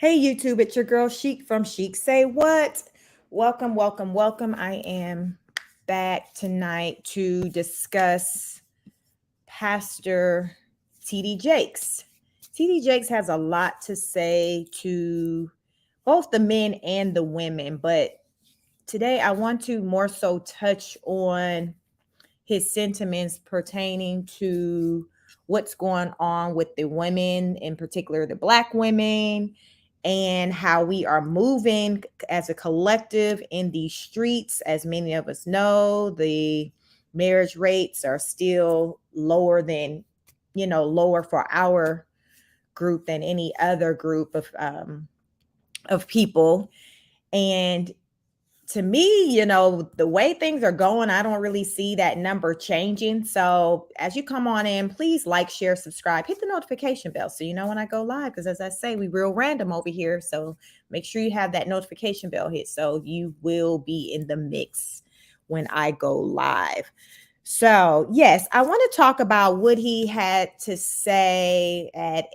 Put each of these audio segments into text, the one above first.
Hey YouTube, it's your girl Chic from Chic Say What. Welcome, welcome, welcome. I am back tonight to discuss Pastor TD Jakes. TD Jakes has a lot to say to both the men and the women, but today I want to more so touch on his sentiments pertaining to what's going on with the women, in particular the Black women, and how we are moving as a collective in these streets. As many of us know, the marriage rates are still lower than, lower for our group than any other group of people. And to me, the way things are going, I don't really see that number changing. So as you come on in, please like, share, subscribe, hit the notification bell so you know when I go live. Because as I say, we real random over here. So make sure you have that notification bell hit so you will be in the mix when I go live. So yes, I want to talk about what he had to say at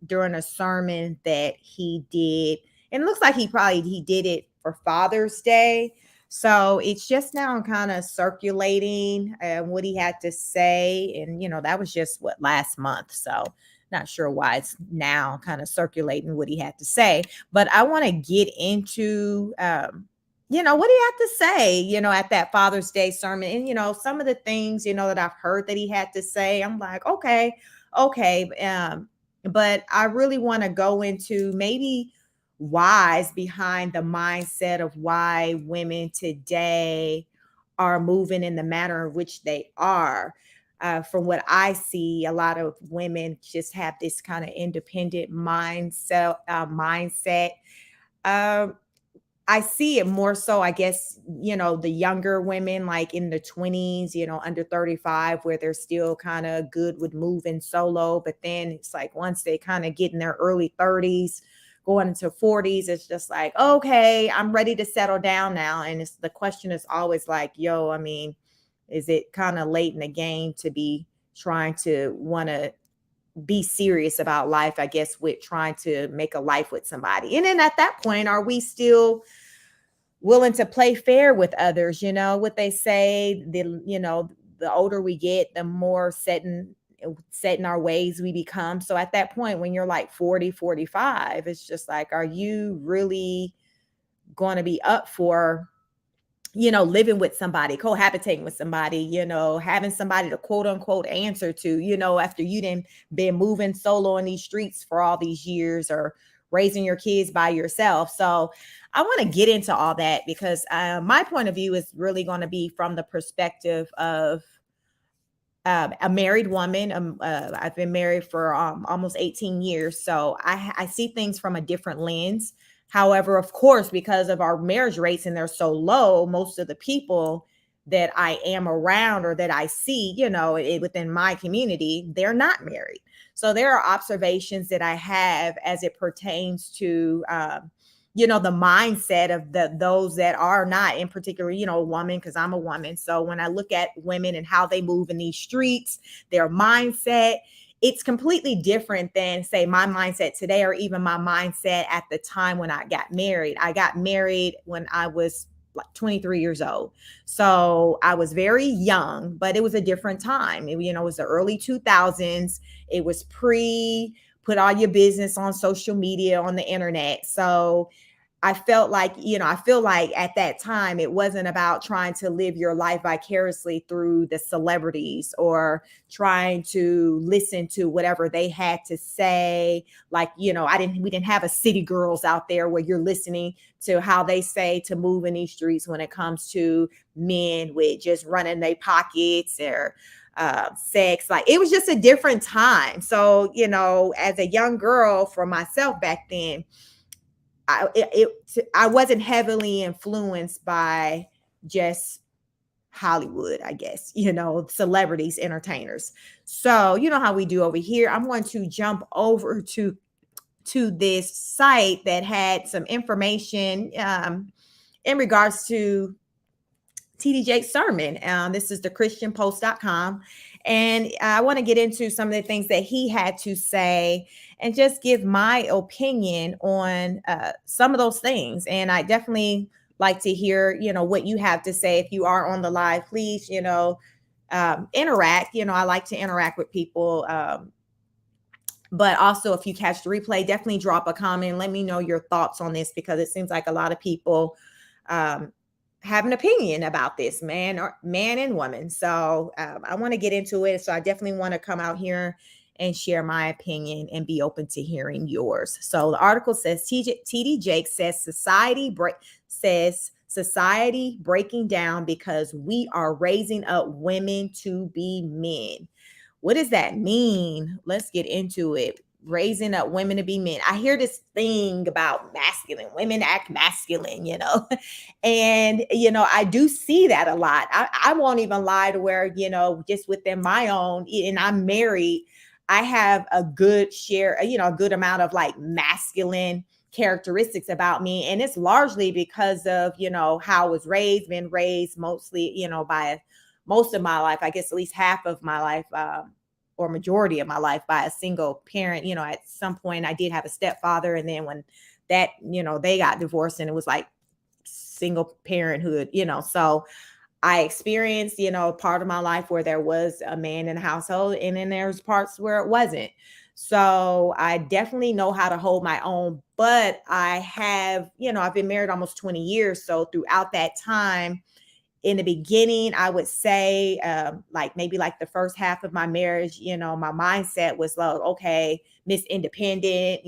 during a sermon that he did. And it looks like he did it for Father's Day. So it's just now kind of circulating what he had to say. And, that was just last month. So not sure why it's now kind of circulating what he had to say. But I want to get into, what he had to say, at that Father's Day sermon. And, some of the things, that I've heard that he had to say, I'm like, okay. But I really want to go into maybe whys behind the mindset of why women today are moving in the manner in which they are. From what I see, a lot of women just have this kind of independent mindset. I see it more so, I guess, the younger women, like in the 20s, under 35, where they're still kind of good with moving solo. But then it's like once they kind of get in their early 30s, going into 40s, it's just like, okay, I'm ready to settle down now. And the question is always like, yo, I mean, is it kind of late in the game to be trying to want to be serious about life, I guess, with trying to make a life with somebody? And then at that point, are we still willing to play fair with others? What they say, the older we get, the more set in our ways we become. So at that point, when you're like 40, 45, it's just like, are you really going to be up for living with somebody, cohabitating with somebody, having somebody to quote unquote answer to, after you didn't been moving solo in these streets for all these years, or raising your kids by yourself. So I want to get into all that because my point of view is really going to be from the perspective of a married woman. I've been married for almost 18 years. So I see things from a different lens. However, of course, because of our marriage rates and they're so low, most of the people that I am around or that I see, within my community, they're not married. So there are observations that I have as it pertains to, the mindset of those that are not, in particular, a woman, because I'm a woman. So when I look at women and how they move in these streets, their mindset, it's completely different than, say, my mindset today, or even my mindset at the time when I got married. I got married when I was like 23 years old. So I was very young, but it was a different time. It was the early 2000s. It was put all your business on social media, on the internet. So I felt like, I feel like at that time, it wasn't about trying to live your life vicariously through the celebrities or trying to listen to whatever they had to say. Like, we didn't have a city girls out there where you're listening to how they say to move in these streets when it comes to men with just running their pockets or sex. Like, it was just a different time. So, as a young girl, for myself back then, I wasn't heavily influenced by just Hollywood, I guess, celebrities, entertainers. So, how we do over here. I'm going to jump over to this site that had some information in regards to TD Jake's sermon. This is the christianpost.com. And I want to get into some of the things that he had to say. and just give my opinion on some of those things. And I definitely like to hear, what you have to say. If you are on the live, please, interact. I like to interact with people. But also, if you catch the replay, definitely drop a comment. Let me know your thoughts on this, because it seems like a lot of people have an opinion about this, man and woman. So I want to get into it. So I definitely want to come out here and share my opinion and be open to hearing yours. So the article says TD Jakes says society breaking down because we are raising up women to be men. What does that mean? Let's get into it. Raising up women to be men. I hear this thing about masculine, women act masculine, and, I do see that a lot. I won't even lie to where, just within my own, and I'm married, I have a good share, a good amount of like masculine characteristics about me. And it's largely because of, how I was been raised mostly, by most of my life, I guess at least half of my life, or majority of my life, by a single parent. At some point I did have a stepfather. And then when that, they got divorced, and it was like single parenthood, so I experienced, part of my life where there was a man in the household, and then there's parts where it wasn't. So I definitely know how to hold my own, but I have, I've been married almost 20 years. So throughout that time, in the beginning, I would say, maybe the first half of my marriage, my mindset was like, okay, Miss Independent,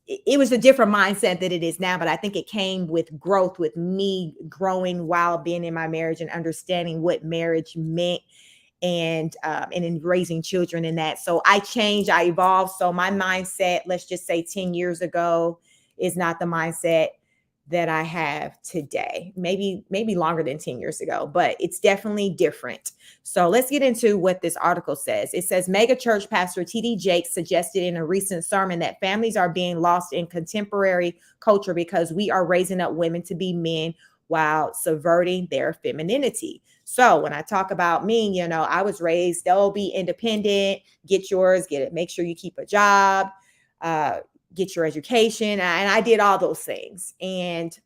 it was a different mindset than it is now. But I think it came with growth, with me growing while being in my marriage and understanding what marriage meant, and in raising children in that. So I changed, I evolved. So my mindset, let's just say 10 years ago, is not the mindset that I have today. Maybe longer than 10 years ago, but it's definitely different. So let's get into what this article says. It says mega church pastor TD Jakes suggested in a recent sermon that families are being lost in contemporary culture because we are raising up women to be men while subverting their femininity. So when I talk about me, I was raised, they'll be independent, get yours, get it, make sure you keep a job, get your education. And I did all those things. And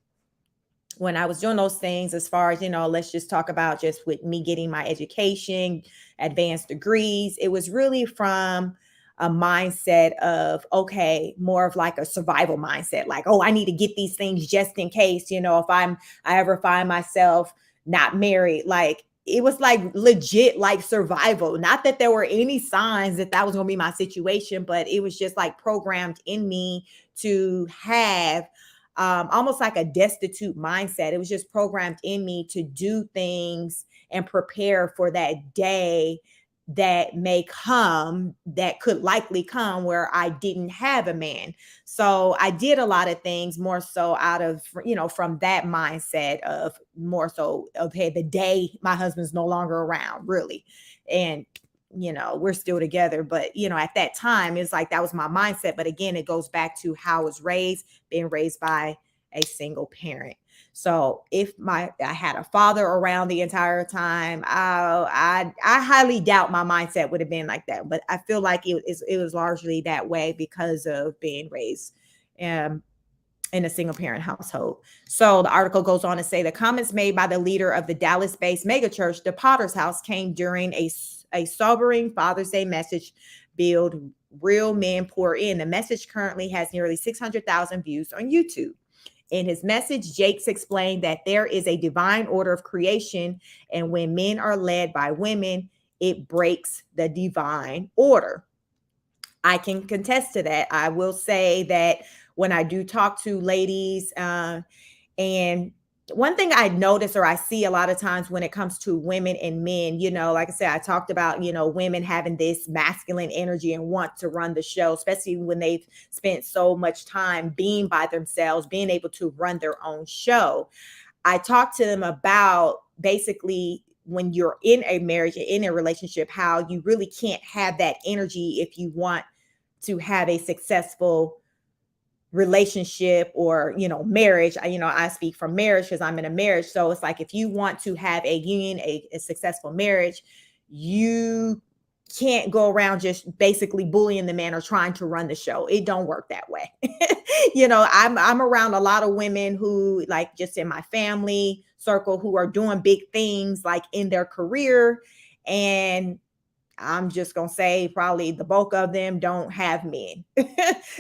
when I was doing those things, as far as, let's just talk about just with me getting my education, advanced degrees, it was really from a mindset of, okay, more of like a survival mindset. Like, oh, I need to get these things just in case, if I ever find myself not married, like, it was like legit, like survival. Not that there were any signs that was going to be my situation, but it was just like programmed in me to have almost like a destitute mindset. It was just programmed in me to do things and prepare for that day that may come, that could likely come, where I didn't have a man. So I did a lot of things more so out of, from that mindset of more so, okay, the day my husband's no longer around, really. And, we're still together. But, at that time, it's like that was my mindset. But again, it goes back to how I was raised, being raised by a single parent. So if I had a father around the entire time, I highly doubt my mindset would have been like that. But I feel like it was largely that way because of being raised in a single parent household. So the article goes on to say the comments made by the leader of the Dallas-based megachurch, the Potter's House, came during a sobering Father's Day message, Build Real Men Pour In. The message currently has nearly 600,000 views on YouTube. In his message, Jakes explained that there is a divine order of creation, and when men are led by women, it breaks the divine order. I can contest to that. I will say that when I do talk to ladies, and one thing I notice or I see a lot of times when it comes to women and men, like I said, I talked about, women having this masculine energy and want to run the show, especially when they've spent so much time being by themselves, being able to run their own show. I talk to them about basically when you're in a marriage, in a relationship, how you really can't have that energy if you want to have a successful relationship or, marriage. I speak from marriage because I'm in a marriage. So it's like, if you want to have a union, a successful marriage, you can't go around just basically bullying the man or trying to run the show. It don't work that way. I'm around a lot of women who, like, just in my family circle, who are doing big things like in their career, and I'm just gonna say probably the bulk of them don't have men.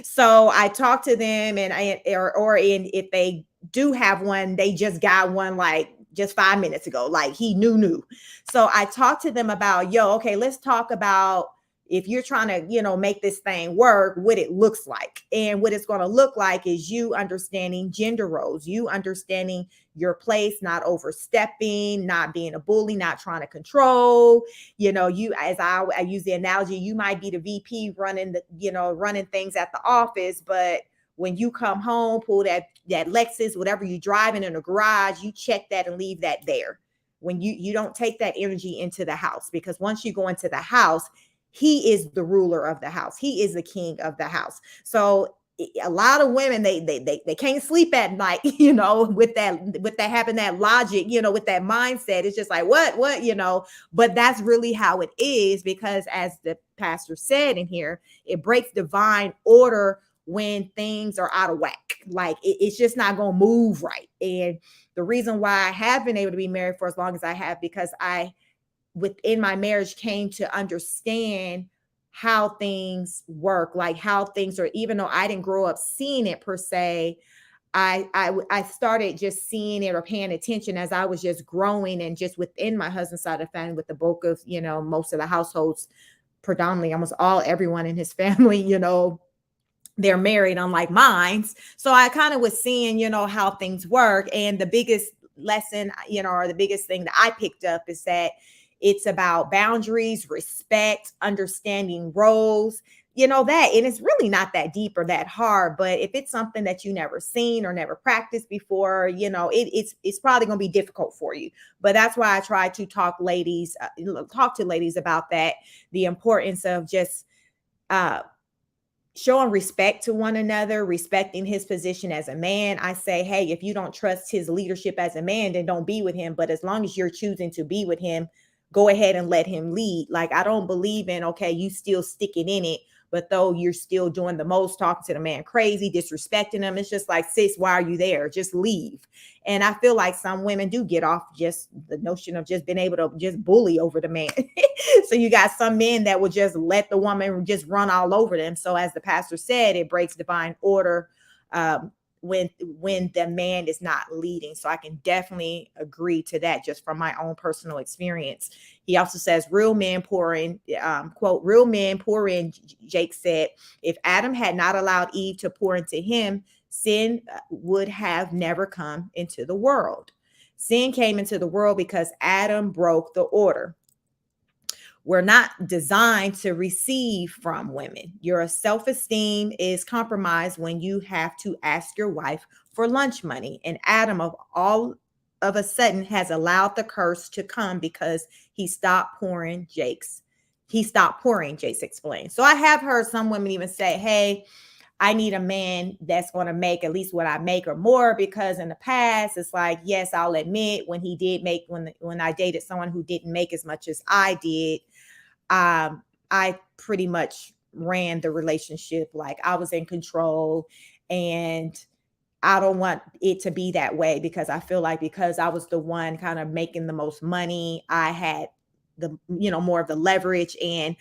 So I talk to them, and if they do have one, they just got one like just 5 minutes ago, like he new. So I talk to them about, yo, okay, let's talk about, if you're trying to, make this thing work, what it looks like. And what it's going to look like is you understanding gender roles, you understanding your place, not overstepping, not being a bully, not trying to control. You, as I use the analogy, you might be the VP running running things at the office, but when you come home, pull that Lexus, whatever you're driving in the garage, you check that and leave that there. When you don't take that energy into the house, because once you go into the house, he is the ruler of the house. He is the king of the house. So a lot of women, they can't sleep at night, with that having that logic, with that mindset. It's just like, what, but that's really how it is, because as the pastor said in here, it breaks divine order when things are out of whack. Like it's just not going to move right. And the reason why I have been able to be married for as long as I have, because I, within my marriage, came to understand how things work, like how things are, even though I didn't grow up seeing it per se, I started just seeing it or paying attention as I was just growing, and just within my husband's side of the family, with the bulk of, most of the households, predominantly almost everyone in his family, they're married, unlike mine. So I kind of was seeing, how things work. And the biggest lesson, or the biggest thing that I picked up is that it's about boundaries, respect, understanding roles, that. And it's really not that deep or that hard. But if it's something that you never seen or never practiced before, it's probably going to be difficult for you. But that's why I try to talk to ladies about that, the importance of just showing respect to one another, respecting his position as a man. I say, hey, if you don't trust his leadership as a man, then don't be with him. But as long as you're choosing to be with him, go ahead and let him lead. Like, I don't believe in, okay, you still sticking in it, but though you're still doing the most, talking to the man crazy, disrespecting him. It's just like, sis, why are you there? Just leave. And I feel like some women do get off just the notion of just being able to just bully over the man. So you got some men that will just let the woman just run all over them. So as the pastor said, it breaks divine order when the man is not leading. So I can definitely agree to that, just from my own personal experience. He also says, real men pour in, quote, real men pour in, Jake said, if Adam had not allowed Eve to pour into him, sin would have never come into the world. Sin came into the world because Adam broke the order. We're not designed to receive from women. Your self-esteem is compromised when you have to ask your wife for lunch money. And Adam, all of a sudden, has allowed the curse to come because he stopped pouring, Jake's explained. So I have heard some women even say, hey, I need a man that's going to make at least what I make or more, because in the past, it's like, yes, I'll admit, when he did make, when I dated someone who didn't make as much as I did, I pretty much ran the relationship. Like, I was in control, and I don't want it to be that way, because I feel like, because I was the one kind of making the most money, I had the, more of the leverage, and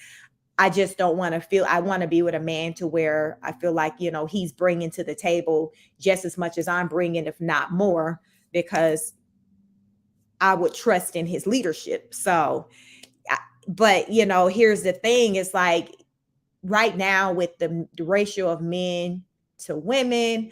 I just don't want to feel, I want to be with a man to where I feel like, he's bringing to the table just as much as I'm bringing, if not more, because I would trust in his leadership. So, but, here's the thing. It's like, right now, with the ratio of men to women,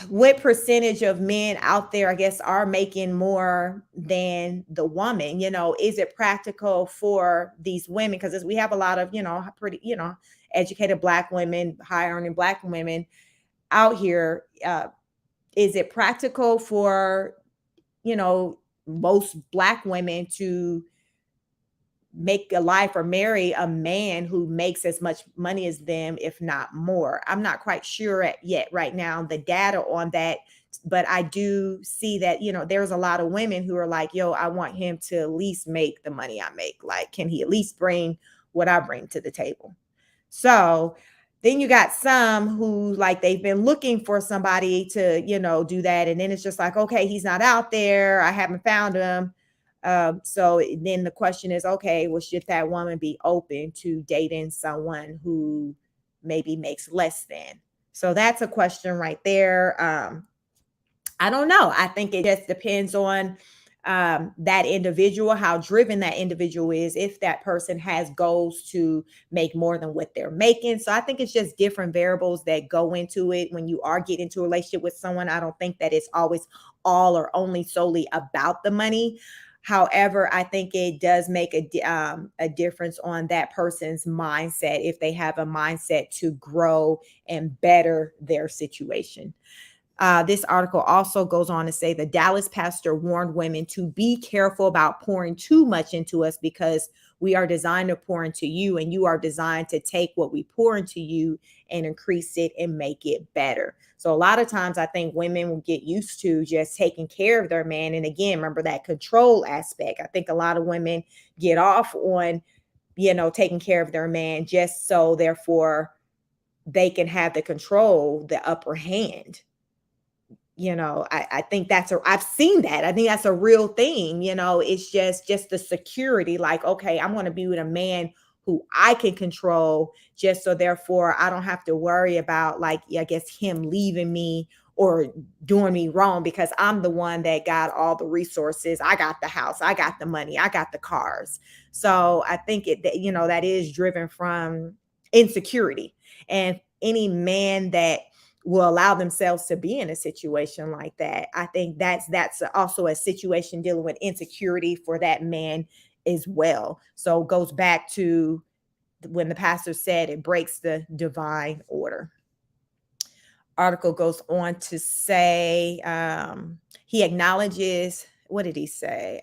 what percentage of men out there, I guess, are making more than the woman? Is it practical for these women? Because we have a lot of, pretty, educated Black women, high earning Black women out here. Is it practical for, most Black women to make a life or marry a man who makes as much money as them, if not more? I'm not quite sure yet right now the data on that, but I do see that, there's a lot of women who are like, yo, I want him to at least make the money I make. Like, can he at least bring what I bring to the table? So then you got some who, like, they've been looking for somebody to, do that. And then it's just like, okay, he's not out there. I haven't found him. So then the question is, okay, well, should that woman be open to dating someone who maybe makes less than? So that's a question right there. I don't know. I think it just depends on that individual, how driven that individual is, if that person has goals to make more than what they're making. So I think it's just different variables that go into it when you are getting into a relationship with someone. I don't think that it's always all or only solely about the money. However, I think it does make a difference on that person's mindset if they have a mindset to grow and better their situation. This article also goes on to say the Dallas pastor warned women to be careful about pouring too much into us because we are designed to pour into you, and you are designed to take what we pour into you and increase it and make it better. So a lot of times I think women will get used to just taking care of their man. And again, remember that control aspect. I think a lot of women get off on, taking care of their man just so therefore they can have the control, the upper hand. I think I've seen that. I think that's a real thing. It's just the security, like, okay, I'm going to be with a man who I can control, just so therefore I don't have to worry about, like, I guess, him leaving me or doing me wrong because I'm the one that got all the resources. I got the house, I got the money, I got the cars. So I think that is driven from insecurity. And any man that will allow themselves to be in a situation like that, I think that's also a situation dealing with insecurity for that man as well. So it goes back to when the pastor said it breaks the divine order. Article goes on to say he acknowledges, what did he say?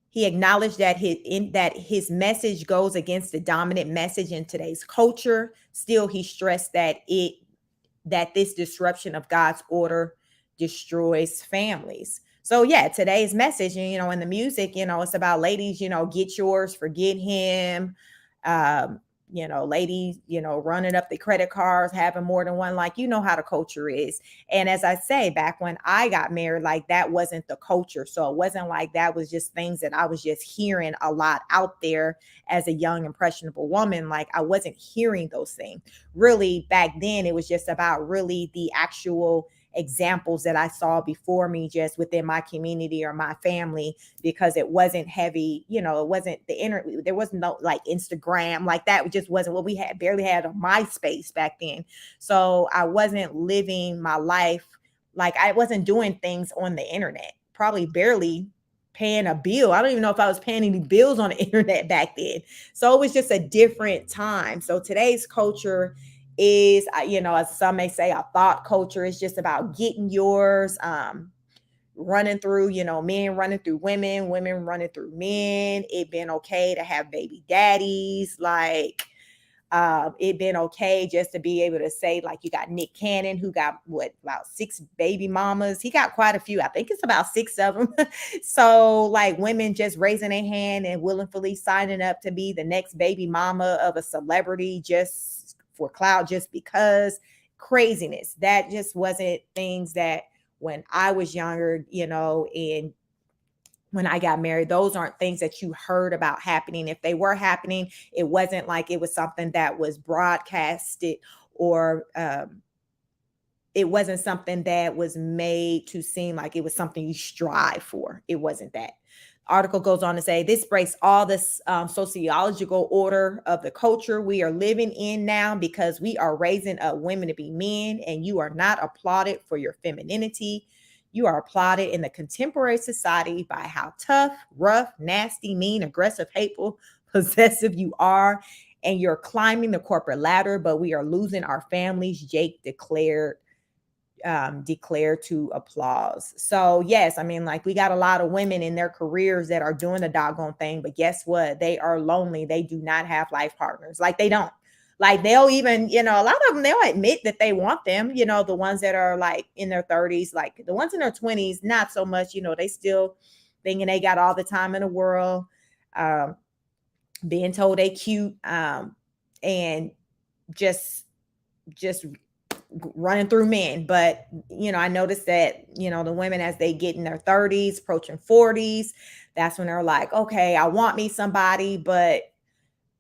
He acknowledged that his message goes against the dominant message in today's culture. Still, he stressed that this disruption of God's order destroys families. So yeah, today's message, in the music, it's about ladies, get yours, forget him. Ladies, running up the credit cards, having more than one, like, how the culture is. And as I say, back when I got married, like, that wasn't the culture. So it wasn't like that was just things that I was just hearing a lot out there as a young, impressionable woman. Like, I wasn't hearing those things. Really, back then, it was just about really the actual examples that I saw before me just within my community or my family, because it wasn't heavy, it wasn't the internet. There was no like Instagram, like that just wasn't what we had, barely had a MySpace back then. So I wasn't living my life. Like, I wasn't doing things on the internet, probably barely paying a bill. I don't even know if I was paying any bills on the internet back then. So it was just a different time. So today's culture is, as some may say, a thought culture. Is just about getting yours, running through, men running through women, women running through men. It been okay to have baby daddies. Like, it been okay just to be able to say, like, you got Nick Cannon, who got about 6 baby mamas. He got quite a few. I think it's about 6 of them. So like, women just raising their hand and willingly signing up to be the next baby mama of a celebrity just for clout, just because. Craziness. That just wasn't things that when I was younger, and when I got married, those aren't things that you heard about happening. If they were happening, it wasn't like it was something that was broadcasted, or it wasn't something that was made to seem like it was something you strive for. It wasn't that. Article goes on to say this breaks all this sociological order of the culture we are living in now, because we are raising up women to be men, and you are not applauded for your femininity. You are applauded in the contemporary society by how tough, rough, nasty, mean, aggressive, hateful, possessive you are, and you're climbing the corporate ladder, but we are losing our families, Jake declared to applause. So yes, I mean, like, we got a lot of women in their careers that are doing the doggone thing, but guess what? They are lonely. They do not have life partners. Like, they don't. Like they'll even, a lot of them, they'll admit that they want them, the ones that are like in their 30s, like the ones in their 20s, not so much, they still thinking they got all the time in the world, um, being told they cute, and just just running through men. But I noticed that the women, as they get in their 30s approaching 40s, that's when they're like, okay, I want me somebody. But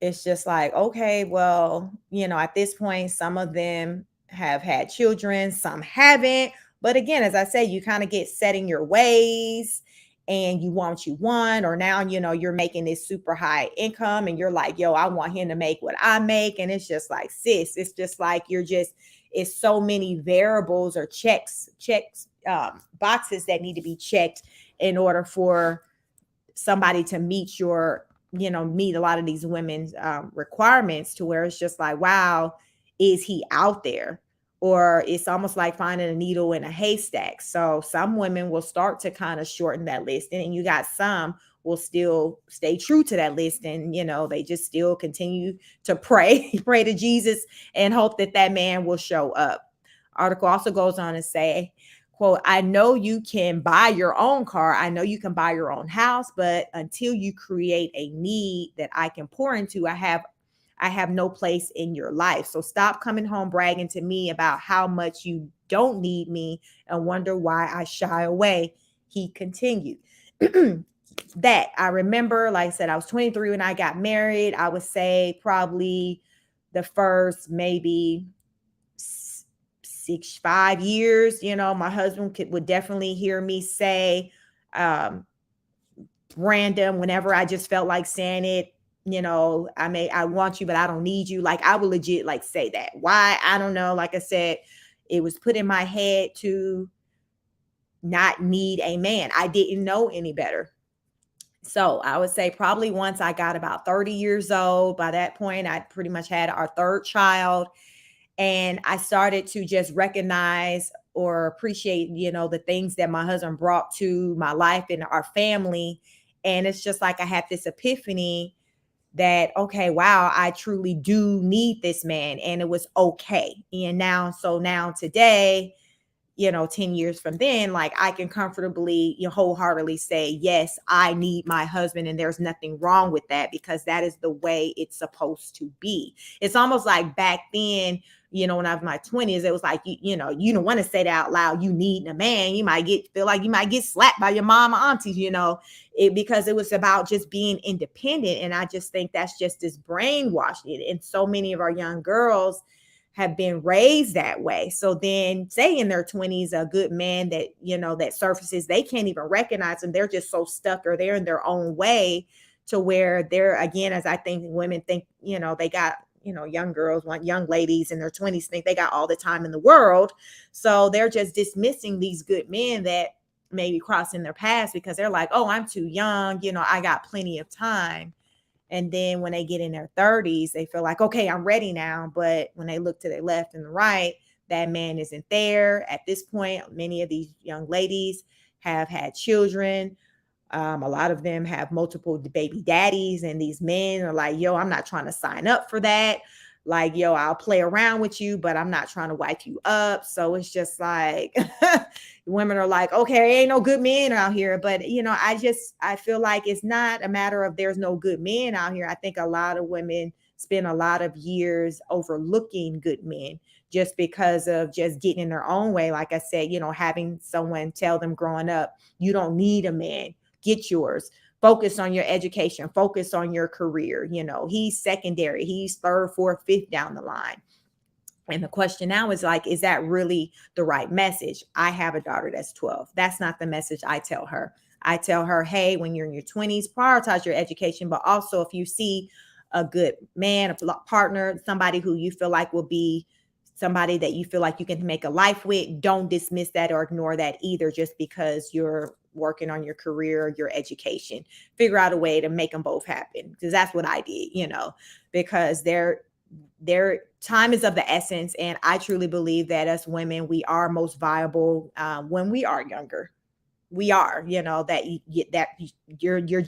it's just like, okay, well, at this point, some of them have had children, some haven't. But again, as I say, you kind of get set in your ways and you want what you want. Or now, you're making this super high income and you're like, yo, I want him to make what I make. And it's just like, sis, it's just like it's so many variables or checks, boxes that need to be checked in order for somebody to meet a lot of these women's requirements, to where it's just like, wow, is he out there? Or it's almost like finding a needle in a haystack. So some women will start to kind of shorten that list, and you got some will still stay true to that list, and they just still continue to pray pray to Jesus and hope that that man will show up. Article also goes on to say, quote, I know you can buy your own car. I know you can buy your own house, but until you create a need that I can pour into, I have no place in your life. So stop coming home bragging to me about how much you don't need me and wonder why I shy away. He continued. That I remember, like I said, I was 23 when I got married. I would say probably the first maybe 5 years, my husband would definitely hear me say, random, whenever I just felt like saying it, I want you, but I don't need you. Like I would legit like say that. Why? I don't know. Like I said, it was put in my head to not need a man. I didn't know any better. So I would say probably once I got about 30 years old, by that point, I pretty much had our third child. And I started to just recognize or appreciate, the things that my husband brought to my life and our family. And it's just like I had this epiphany that, okay, wow, I truly do need this man. And it was okay. And now today, 10 years from then, like I can comfortably, wholeheartedly say, yes, I need my husband. And there's nothing wrong with that, because that is the way it's supposed to be. It's almost like back then, when I was in my 20s, it was like, you don't want to say that out loud. You need a man. You might feel like you might get slapped by your mom or aunties, because it was about just being independent. And I just think that's just this brainwashing. And so many of our young girls have been raised that way. So then say in their 20s, a good man that, that surfaces, they can't even recognize them. They're just so stuck, or they're in their own way, to where they're, again, as I think women think, they got, young girls, young ladies in their 20s think they got all the time in the world. So they're just dismissing these good men that may be crossing their paths, because they're like, oh, I'm too young. I got plenty of time. And then when they get in their 30s, they feel like, okay, I'm ready now. But when they look to the left and the right, that man isn't there. At this point, many of these young ladies have had children. A lot of them have multiple baby daddies, and these men are like, yo, I'm not trying to sign up for that. Like, yo, I'll play around with you, but I'm not trying to wipe you up. So it's just like women are like, okay, ain't no good men out here. But, I feel like it's not a matter of there's no good men out here. I think a lot of women spend a lot of years overlooking good men just because of just getting in their own way. Like I said, having someone tell them growing up, you don't need a man, get yours. Focus on your education, focus on your career. He's secondary, he's third, fourth, fifth down the line. And the question now is like, is that really the right message? I have a daughter that's 12. That's not the message I tell her. I tell her, hey, when you're in your 20s, prioritize your education. But also, if you see a good man, a partner, somebody who you feel like will be somebody that you feel like you can make a life with, don't dismiss that or ignore that either, just because you're working on your career or your education. Figure out a way to make them both happen, because that's what I did, because their time is of the essence. And I truly believe that as women, we are most viable when we are younger. We are, it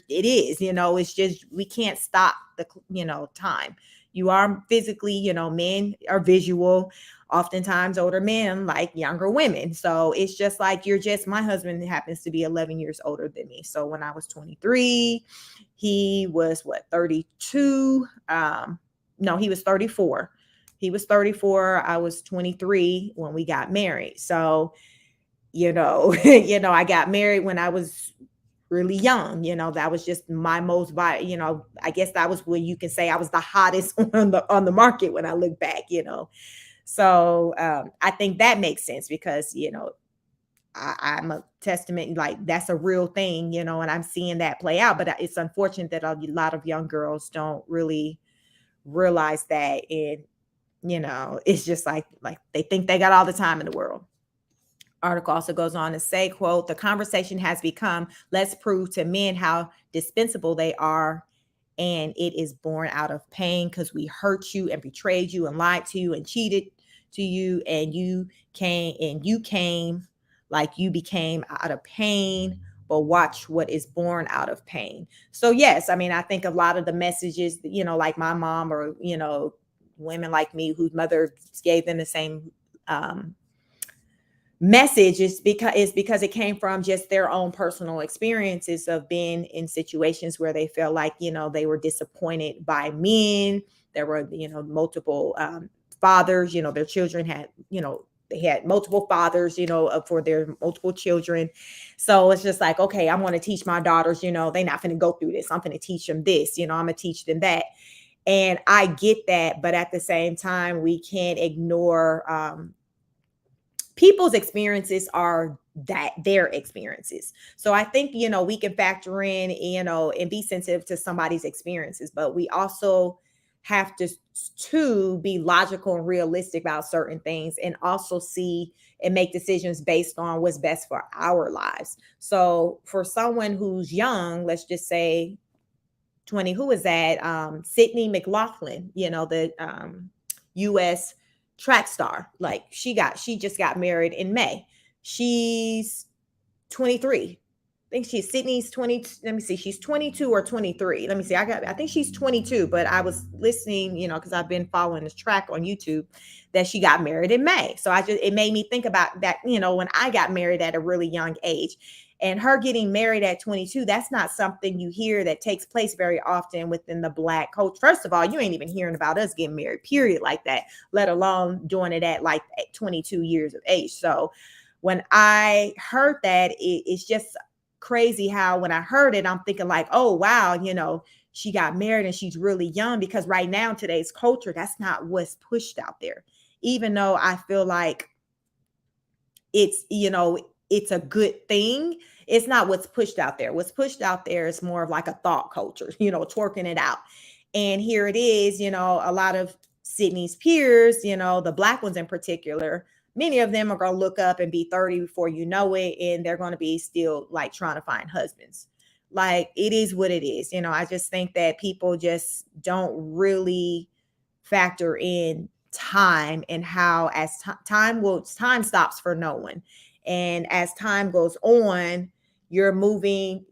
is, it's just, we can't stop the, time. you are physically, men are visual. Oftentimes older men like younger women. So it's just like my husband happens to be 11 years older than me. So when I was 23, he was what, 32? No, he was 34. He was 34. I was 23 when we got married. So, I got married when I was really young. That was just my most I guess that was when you can say I was the hottest on the market when I look back. So I think that makes sense because I'm a testament, like that's a real thing, and I'm seeing that play out. But it's unfortunate that a lot of young girls don't really realize that, and it's just like they think they got all the time in the world. Article also goes on to say, quote, the conversation has become, let's prove to men how dispensable they are, and it is born out of pain because we hurt you and betrayed you and lied to you and cheated to you, and you came like you became out of pain, but watch what is born out of pain. So yes, I mean, I think a lot of the messages, like my mom, or women like me whose mother gave them the same message, is because it came from just their own personal experiences of being in situations where they felt like they were disappointed by men. There were multiple fathers. Their children had they had multiple fathers for their multiple children. So it's just like, okay, I'm going to teach my daughters, they're not going to go through this. I'm going to teach them this, I'm going to teach them that. And I get that, but at the same time, we can't ignore people's experiences are that their experiences. So I think, we can factor in, and be sensitive to somebody's experiences, but we also have to be logical and realistic about certain things, and also see and make decisions based on what's best for our lives. So for someone who's young, let's just say 20, who is that? Sydney McLaughlin, the US track star. Like she just got married in May. She's 23. I think Sydney's 20. Let me see. She's 22 or 23. Let me see. I think she's 22, but I was listening, because I've been following this track on YouTube, that she got married in May. So it made me think about that, when I got married at a really young age. And her getting married at 22, that's not something you hear that takes place very often within the Black culture. First of all, you ain't even hearing about us getting married, period, like that, let alone doing it at 22 years of age. So when I heard that, it's just crazy how when I heard it, I'm thinking like, oh, wow, she got married and she's really young, because right now in today's culture, that's not what's pushed out there. Even though I feel like it's a good thing, it's not what's pushed out there. What's pushed out there is more of like a thought culture, twerking it out. And here it is, a lot of Sydney's peers, the Black ones in particular, many of them are going to look up and be 30 before you know it. And they're going to be still like trying to find husbands. Like, it is what it is. I just think that people just don't really factor in time, and how as time stops for no one. And as time goes on, you're moving.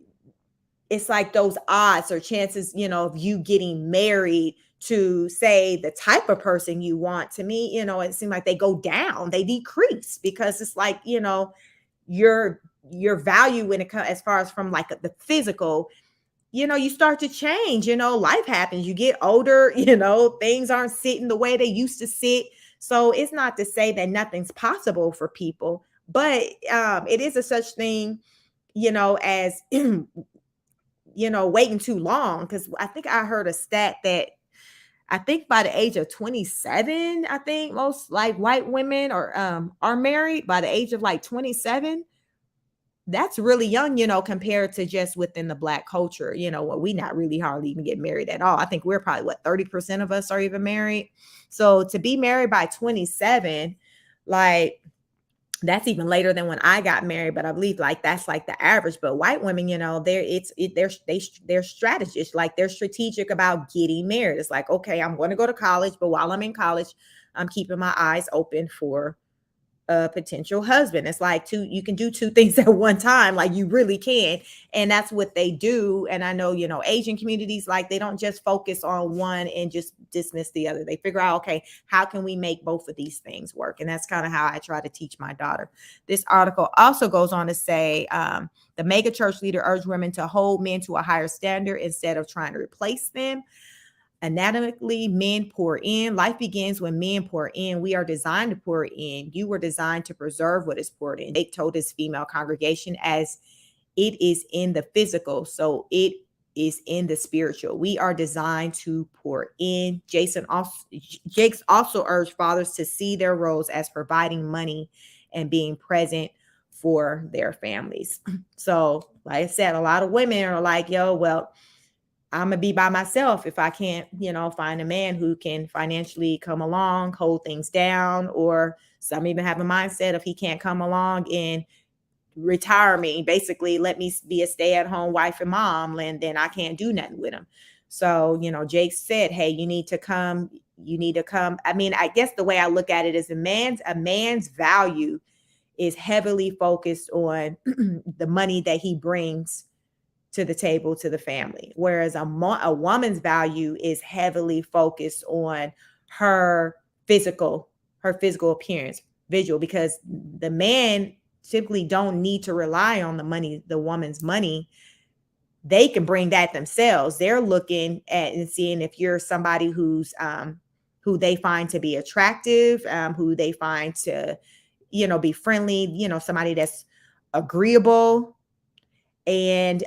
It's like those odds or chances, of you getting married to, say, the type of person you want. To me, it seems like they go down, they decrease, because it's like, your value when it comes, as far as from like the physical, you start to change, life happens, you get older, things aren't sitting the way they used to sit. So it's not to say that nothing's possible for people, but it is a such thing, as waiting too long. Because I think I heard a stat that I think by the age of 27, I think most like white women are married by the age of like 27. That's really young, compared to just within the Black culture, what we not really hardly even get married at all. I think we're probably 30% of us are even married. So to be married by 27, like, that's even later than when I got married, but I believe like that's like the average. But white women, they're strategists, like they're strategic about getting married. It's like, okay, I'm going to go to college, but while I'm in college, I'm keeping my eyes open for a potential husband. It's like you can do two things at one time, like you really can. And that's what they do. And I know, Asian communities, like they don't just focus on one and just dismiss the other. They figure out, okay, how can we make both of these things work? And that's kind of how I try to teach my daughter. This article also goes on to say, the mega church leader urged women to hold men to a higher standard instead of trying to replace them. Anatomically, men pour in. Life begins when men pour in. We are designed to pour in. You were designed to preserve what is poured in. They told his female congregation, as it is in the physical, so it is in the spiritual. We are designed to pour in. Jakes also urged fathers to see their roles as providing money and being present for their families. So, like I said, a lot of women are like, yo, well, I'm gonna be by myself if I can't, find a man who can financially come along, hold things down, or some even have a mindset if he can't come along and retire me, basically let me be a stay-at-home wife and mom, and then I can't do nothing with him. So, Jake said, hey, you need to come. I mean, I guess the way I look at it is a man's value is heavily focused on the money that he brings to the table, to the family. Whereas a woman's value is heavily focused on her physical appearance, visual, because the man simply don't need to rely on the woman's money. They can bring that themselves. They're looking at and seeing if you're somebody who's who they find to be attractive, who they find to, be friendly, somebody that's agreeable. And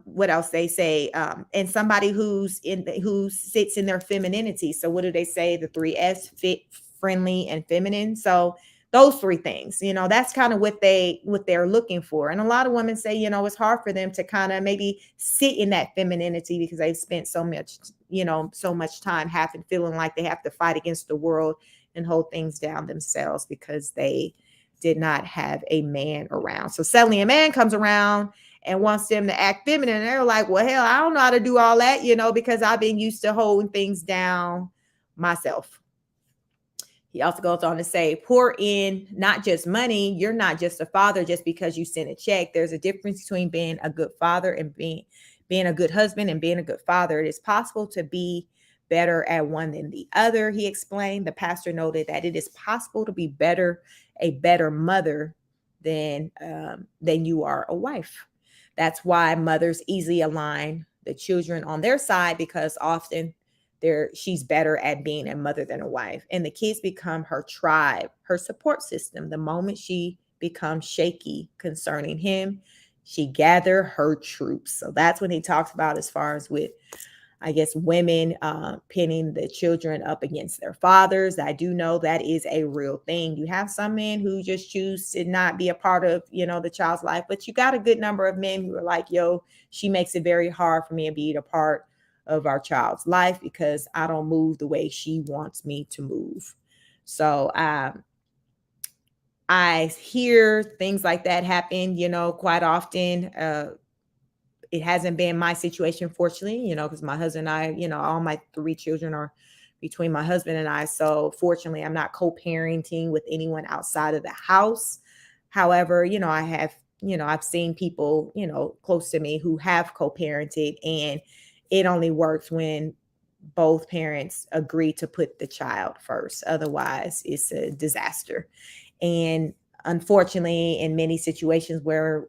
what else they say, and somebody who sits in their femininity. So what do they say? The 3S: fit, friendly, and feminine. So those three things, that's kind of what they're looking for. And a lot of women say, it's hard for them to kind of maybe sit in that femininity because they've spent so much time feeling like they have to fight against the world and hold things down themselves because they did not have a man around. So suddenly a man comes around and wants them to act feminine. And they're like, well, hell, I don't know how to do all that, because I've been used to holding things down myself. He also goes on to say, pour in not just money. You're not just a father just because you send a check. There's a difference between being a good father and being a good husband and being a good father. It is possible to be better at one than the other, he explained. The pastor noted that it is possible to be a better mother than you are a wife. That's why mothers easily align the children on their side, because often she's better at being a mother than a wife. And the kids become her tribe, her support system. The moment she becomes shaky concerning him, she gather her troops. So that's when he talks about, as far as with, I guess, women pinning the children up against their fathers. I do know that is a real thing. You have some men who just choose to not be a part of, the child's life, but you got a good number of men who are like, yo, she makes it very hard for me to be a part of our child's life because I don't move the way she wants me to move. So I hear things like that happen, quite often. It hasn't been my situation, fortunately, because my husband and I, all my 3 children are between my husband and I. So fortunately, I'm not co-parenting with anyone outside of the house. However, I have, I've seen people, close to me who have co-parented, and it only works when both parents agree to put the child first. Otherwise, it's a disaster. And unfortunately, in many situations where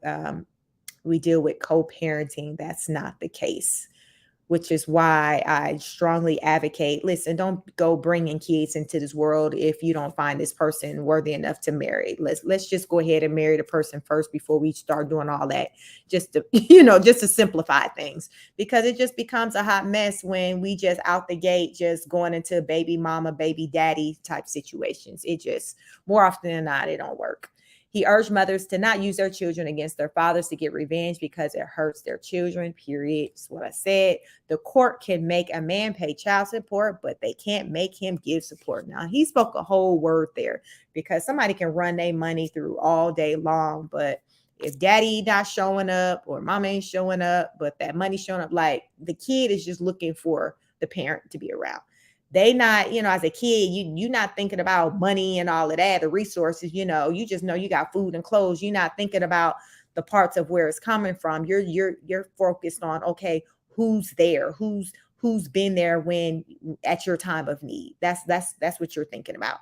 we deal with co-parenting, that's not the case, which is why I strongly advocate, listen, don't go bringing kids into this world if you don't find this person worthy enough to marry. Let's just go ahead and marry the person first before we start doing all that, just to, just to simplify things, because it just becomes a hot mess when we just out the gate, just going into baby mama, baby daddy type situations. It just, more often than not, it don't work. He urged mothers to not use their children against their fathers to get revenge because it hurts their children, period. That's what I said. The court can make a man pay child support, but they can't make him give support. Now, he spoke a whole word there, because somebody can run their money through all day long, but if daddy not showing up or mama ain't showing up, but that money showing up, like the kid is just looking for the parent to be around. They not, as a kid, you not thinking about money and all of that, the resources, you just know you got food and clothes. You're not thinking about the parts of where it's coming from. You're focused on, okay, who's there, who's been there when at your time of need. That's what you're thinking about.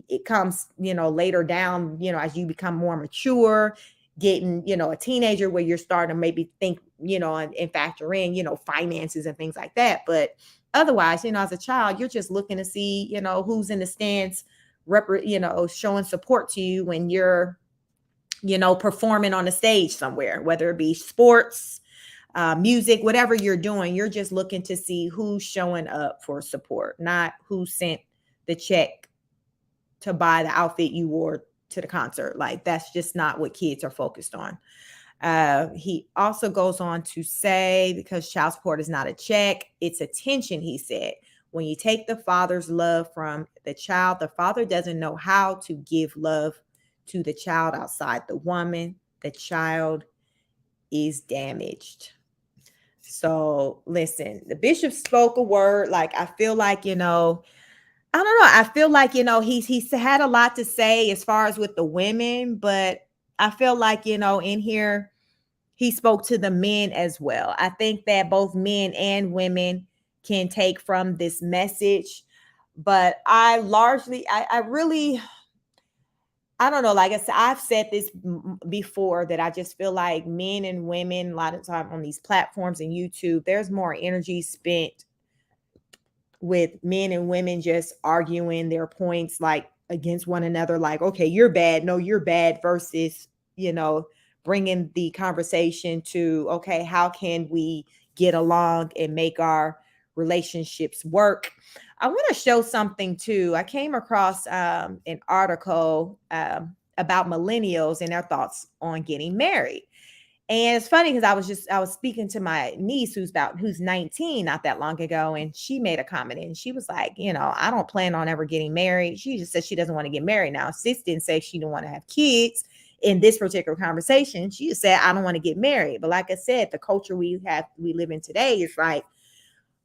It comes, later down, as you become more mature, getting, a teenager, where you're starting to maybe think, and factor in, finances and things like that. But otherwise, as a child, you're just looking to see, who's in the stands, showing support to you when you're, performing on a stage somewhere, whether it be sports, music, whatever you're doing. You're just looking to see who's showing up for support, not who sent the check to buy the outfit you wore to the concert. Like, that's just not what kids are focused on. He also goes on to say, because child support is not a check, it's attention. He said, when you take the father's love from the child, the father doesn't know how to give love to the child outside the woman. The child is damaged. So listen, the bishop spoke a word. Like, I feel like, I don't know. I feel like, he's had a lot to say as far as with the women, but I feel like, in here, he spoke to the men as well. I think that both men and women can take from this message, but I really, I don't know. Like I said, I've said this before, that I just feel like men and women, a lot of time on these platforms and YouTube, there's more energy spent with men and women just arguing their points, like against one another, like, okay, you're bad, no, you're bad, versus, bringing the conversation to, okay, how can we get along and make our relationships work? I want to show something too. I came across an article about millennials and their thoughts on getting married. And it's funny because I was speaking to my niece who's 19 not that long ago, and she made a comment, and she was like, I don't plan on ever getting married. She just said she doesn't want to get married now. Sis didn't say she didn't want to have kids in this particular conversation. She just said, I don't want to get married. But like I said, the culture we live in today is like,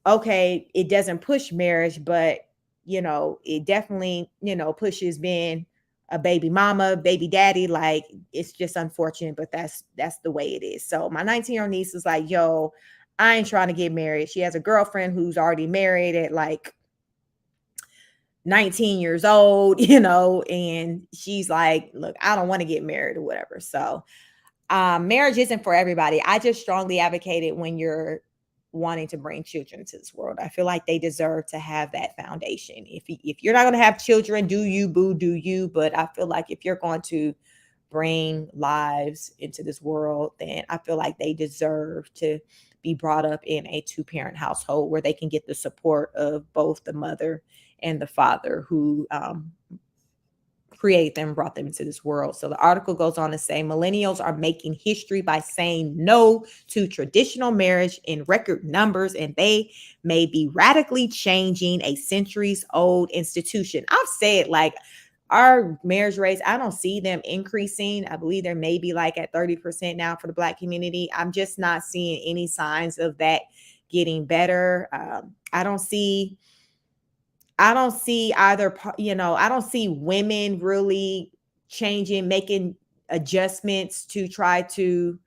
okay, it doesn't push marriage, but it definitely, pushes being a baby mama, baby daddy. Like, it's just unfortunate, but that's the way it is. So my 19-year-old niece is like, yo, I ain't trying to get married. She has a girlfriend who's already married at like 19 years old, and she's like, look, I don't want to get married or whatever. So marriage isn't for everybody. I just strongly advocate it when you're wanting to bring children into this world. I feel like they deserve to have that foundation. If you're not going to have children, do you, boo, do you? But I feel like if you're going to bring lives into this world, then I feel like they deserve to be brought up in a two-parent household where they can get the support of both the mother and the father who created them, brought them into this world. So the article goes on to say, millennials are making history by saying no to traditional marriage in record numbers, and they may be radically changing a centuries-old institution. I've said, like, our marriage rates, I don't see them increasing. I believe they're maybe like at 30% now for the Black community. I'm just not seeing any signs of that getting better. I don't see either, I don't see women really changing, making adjustments to try to,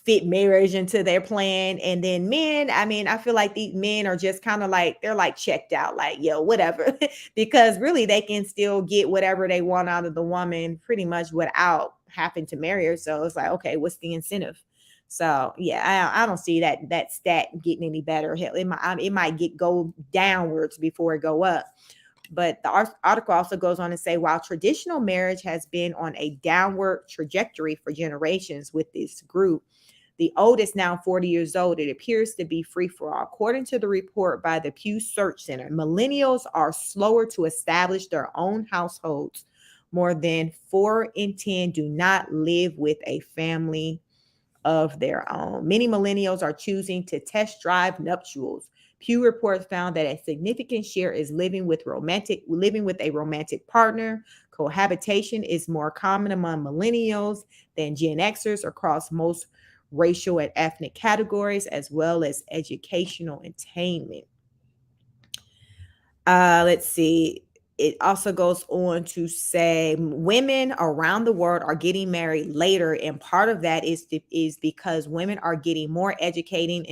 fit marriage into their plan. And then men, I mean, I feel like these men are just kind of like, they're like checked out, like, yo, whatever, because really they can still get whatever they want out of the woman pretty much without having to marry her. So it's like, okay, what's the incentive? So yeah, I don't see that stat getting any better. Hell, it might go downwards before it go up. But the article also goes on to say, while traditional marriage has been on a downward trajectory for generations with this group, the oldest, now 40 years old, it appears to be free for all. According to the report by the Pew Search Center, millennials are slower to establish their own households. More than 4 in 10 do not live with a family of their own. Many millennials are choosing to test drive nuptials. Pew reports found that a significant share is living with a romantic partner. Cohabitation is more common among millennials than Gen Xers across most racial and ethnic categories, as well as educational attainment. Let's see. It also goes on to say women around the world are getting married later, and part of that is because women are getting more educated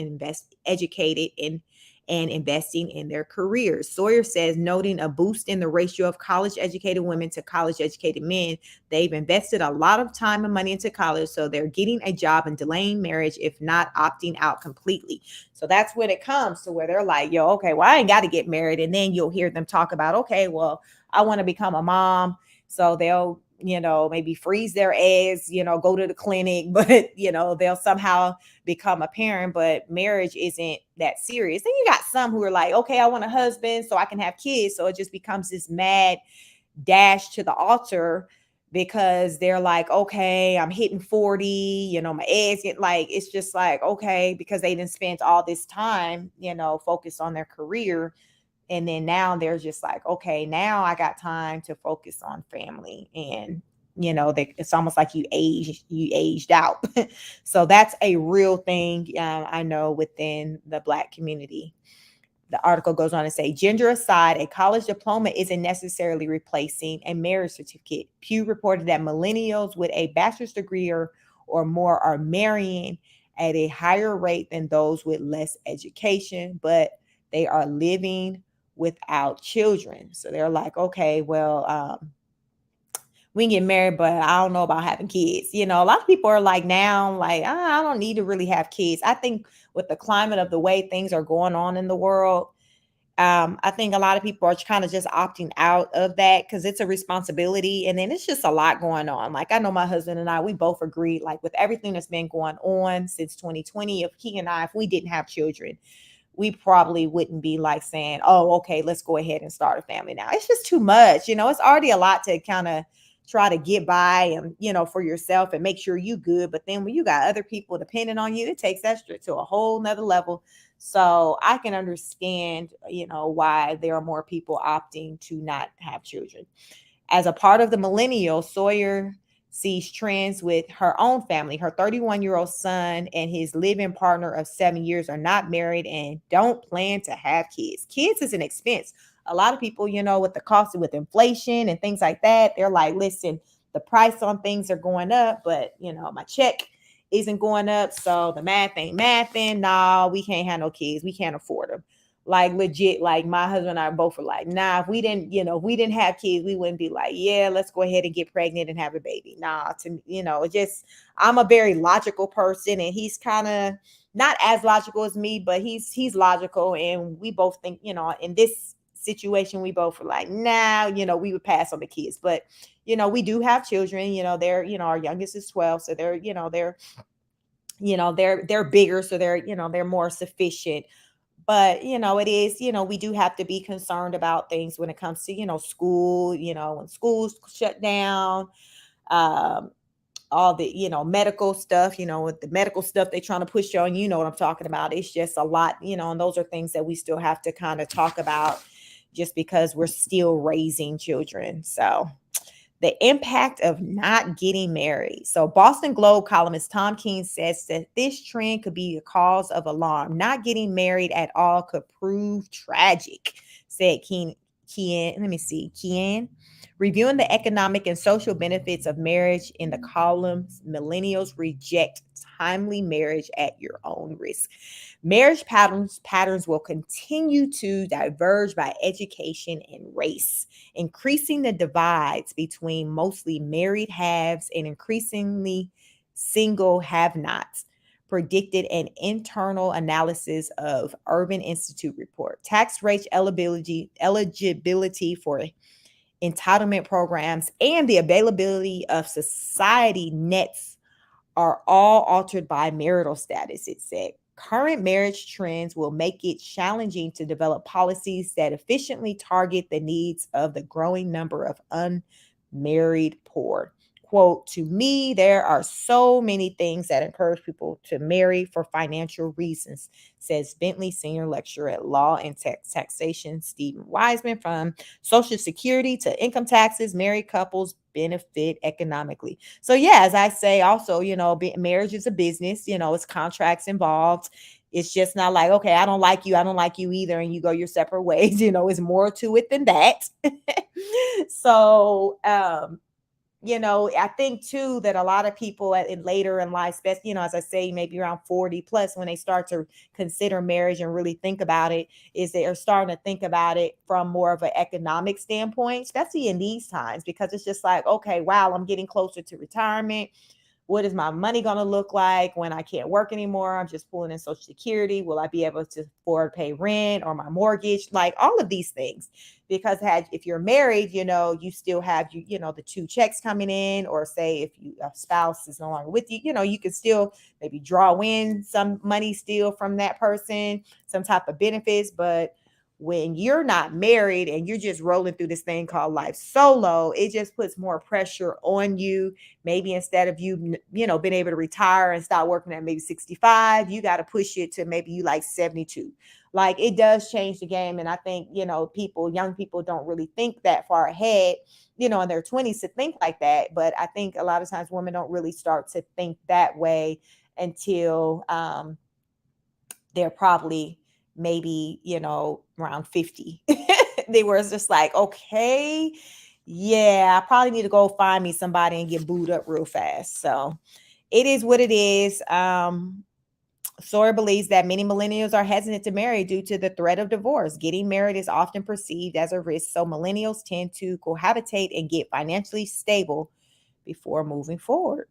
and investing in their careers. Sawyer says, noting a boost in the ratio of college educated women to college educated men, they've invested a lot of time and money into college, so they're getting a job and delaying marriage, if not opting out completely. So that's when it comes to where they're like, yo, okay, well, I ain't got to get married. And then you'll hear them talk about, okay, well, I want to become a mom. So they'll, maybe freeze their eggs, go to the clinic, but, they'll somehow become a parent. But marriage isn't that serious. Then you got some who are like, okay, I want a husband so I can have kids. So it just becomes this mad dash to the altar because they're like, okay, I'm hitting 40, my eggs get like, it's just like, okay, because they didn't spend all this time, focused on their career. And then now they're just like, okay, now I got time to focus on family. And it's almost like you aged out. So that's a real thing. I know within the Black community. The article goes on to say, gender aside, a college diploma isn't necessarily replacing a marriage certificate. Pew reported that millennials with a bachelor's degree or more are marrying at a higher rate than those with less education, but they are living without children. So they're like, okay, well, we can get married, but I don't know about having kids. A lot of people are like now, like, I don't need to really have kids. I think with the climate of the way things are going on in the world, I think a lot of people are kind of just opting out of that because it's a responsibility. And then it's just a lot going on. Like I know my husband and I, we both agreed, like with everything that's been going on since 2020, if he and I, if we didn't have children, we probably wouldn't be like saying, oh, okay, let's go ahead and start a family now. It's just too much. It's already a lot to kind of try to get by and, for yourself and make sure you good. But then when you got other people depending on you, it takes that straight to a whole nother level. So I can understand, why there are more people opting to not have children. As a part of the millennial, Sawyer sees trends with her own family. Her 31-year-old son and his living partner of 7 years are not married and don't plan to have kids. Kids is an expense. A lot of people, with the cost with inflation and things like that, they're like, listen, the price on things are going up, but my check isn't going up. So the math ain't mathing. Nah, we can't have no kids. We can't afford them. Like legit, like my husband and I both were like, nah, if we didn't have kids, we wouldn't be like, yeah, let's go ahead and get pregnant and have a baby. Nah, just I'm a very logical person and he's kind of not as logical as me, but he's logical. And we both think, in this situation, we both were like, nah, we would pass on the kids. But we do have children, they're, our youngest is 12. So they're bigger, so they're more sufficient. But it is, we do have to be concerned about things when it comes to school, when schools shut down, um all the medical stuff, with the medical stuff they're trying to push you on, what I'm talking about. It's just a lot, and those are things that we still have to kind of talk about just because we're still raising children. So the impact of not getting married. So, Boston Globe columnist Tom King says that this trend could be a cause of alarm. Not getting married at all could prove tragic, said Kian. Reviewing the economic and social benefits of marriage in the columns, millennials reject timely marriage at your own risk. Marriage patterns will continue to diverge by education and race, increasing the divides between mostly married haves and increasingly single have-nots, predicted an internal analysis of Urban Institute report. Tax rate eligibility for entitlement programs, and the availability of society nets are all altered by marital status, it said. Current marriage trends will make it challenging to develop policies that efficiently target the needs of the growing number of unmarried poor. Quote, to me, there are so many things that encourage people to marry for financial reasons, says Bentley Senior Lecturer at Law and Taxation, Stephen Wiseman. From Social Security to income taxes, married couples benefit economically. So, yeah, as I say, also, marriage is a business, it's contracts involved. It's just not like, okay, I don't like you, I don't like you either, and you go your separate ways. It's more to it than that. So, I think too that a lot of people in later in life, especially, as I say, maybe around 40 plus, when they start to consider marriage and really think about it, is they are starting to think about it from more of an economic standpoint, especially in these times, because it's just like, okay, wow, I'm getting closer to retirement. What is my money going to look like when I can't work anymore? I'm just pulling in Social Security. Will I be able to afford to pay rent or my mortgage? Like all of these things. Because if you're married, you still have the two checks coming in, or say if a spouse is no longer with you, you can still maybe draw in some money still from that person, some type of benefits. But when you're not married and you're just rolling through this thing called life solo, it just puts more pressure on you. Maybe instead of been able to retire and start working at maybe 65, you got to push it to maybe you like 72. Like it does change the game. And I think, young people don't really think that far ahead, in their 20s to think like that. But I think a lot of times women don't really start to think that way until they're probably maybe, around 50. They were just like, okay, yeah, I probably need to go find me somebody and get booed up real fast. So it is what it is. Sawyer believes that many millennials are hesitant to marry due to the threat of divorce. Getting married is often perceived as a risk, so millennials tend to cohabitate and get financially stable before moving forward.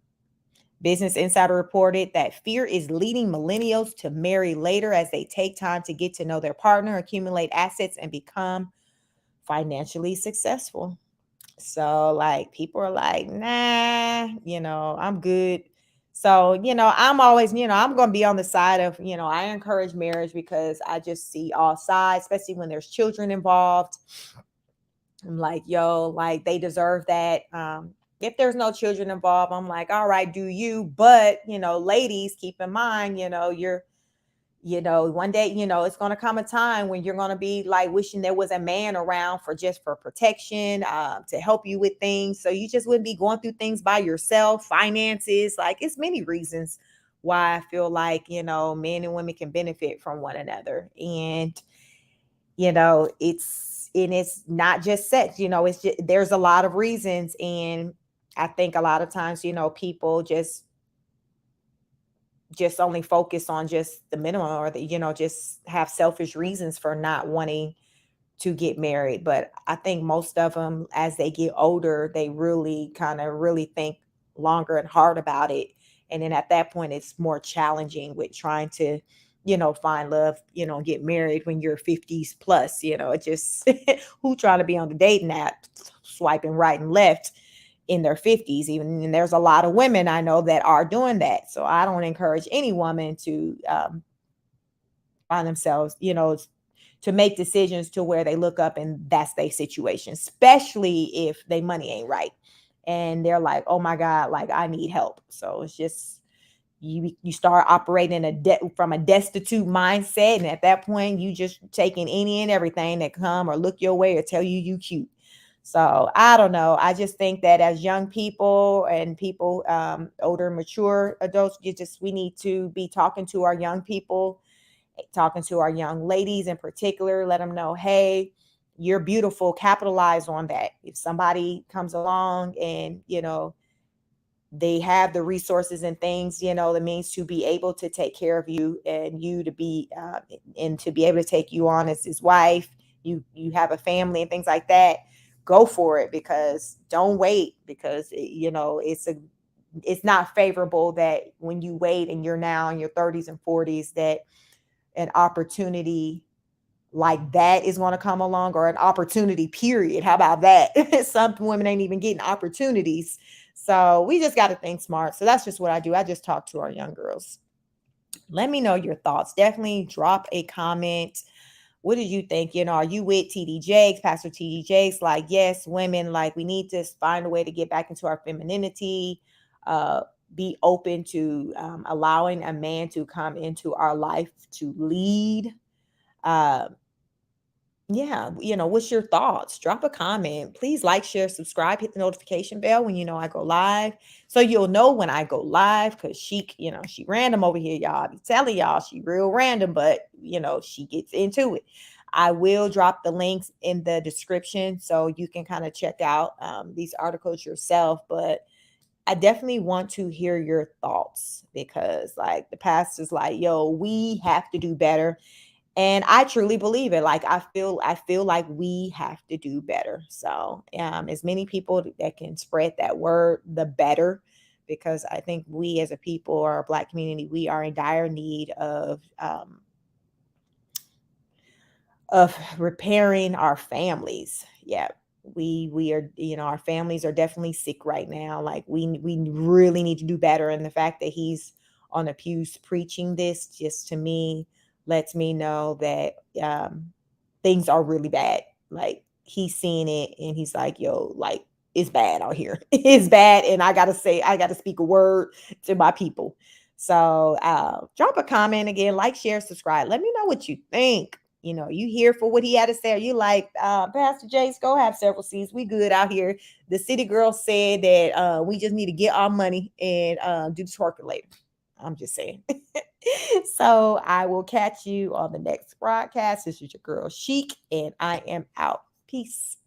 Business Insider reported that fear is leading millennials to marry later as they take time to get to know their partner, accumulate assets, and become financially successful. So, like, people are like, nah, I'm good. So, I'm always, I'm going to be on the side of, I encourage marriage because I just see all sides, especially when there's children involved. I'm like, yo, like they deserve that. If there's no children involved, I'm like, all right, do you? But, ladies, keep in mind, one day, it's going to come a time when you're going to be like wishing there was a man around for protection, to help you with things. So you just wouldn't be going through things by yourself, finances. Like it's many reasons why I feel like, men and women can benefit from one another. And, it's not just sex, it's just, there's a lot of reasons. And I think a lot of times, people just only focus on just the minimum, or just have selfish reasons for not wanting to get married. But I think most of them, as they get older, they really kind of really think longer and hard about it. And then at that point, it's more challenging with trying to, find love, get married when you're 50s plus, it just, who trying to be on the dating app, swiping right and left in their 50s even, and there's a lot of women I know that are doing that. So I don't encourage any woman to find themselves, to make decisions to where they look up and that's their situation, especially if they money ain't right and they're like, oh my god, like I need help. So it's just, you start operating from a destitute mindset, and at that point you just taking any and everything that come or look your way or tell you cute. So I don't know. I just think that as young people and people, older, mature adults, we need to be talking to our young people, talking to our young ladies in particular, let them know, hey, you're beautiful. Capitalize on that. If somebody comes along and, they have the resources and things, the means to be able to take care of you and you to be, and to be able to take you on as his wife, you have a family and things like that, go for it. Because don't wait, because it's not favorable that when you wait and you're now in your 30s and 40s, that an opportunity like that is going to come along, or an opportunity period. How about that? Some women ain't even getting opportunities. So we just got to think smart. So that's just what I do. I just talk to our young girls. Let me know your thoughts. Definitely drop a comment. What did you think? Are you with TD Jakes, Pastor TD Jakes? Like, yes, women, like we need to find a way to get back into our femininity, be open to allowing a man to come into our life to lead. Uh, Yeah, what's your thoughts? Drop a comment. Please like, share, subscribe, hit the notification bell when you know I go live. So you'll know when I go live because she random over here, y'all. I be telling y'all she real random, but she gets into it. I will drop the links in the description so you can kind of check out these articles yourself. But I definitely want to hear your thoughts because like the past is like, yo, we have to do better, and I truly believe it. Like I feel like we have to do better. So as many people that can spread that word, the better, because I think we as a people or a black community, we are in dire need of repairing our families. Yeah. We are, our families are definitely sick right now. Like we really need to do better. And the fact that he's on the pews preaching this just to me lets me know that things are really bad. Like he's seeing it and he's like, yo, like it's bad out here. It's bad. And I gotta speak a word to my people. So drop a comment again, like, share, subscribe. Let me know what you think. You here for what he had to say? Are you like, Pastor Jace, go have several seats? We good out here. The city girl said that we just need to get our money and do the twerking later. I'm just saying. So I will catch you on the next broadcast. This is your girl Chic, and I am out. Peace.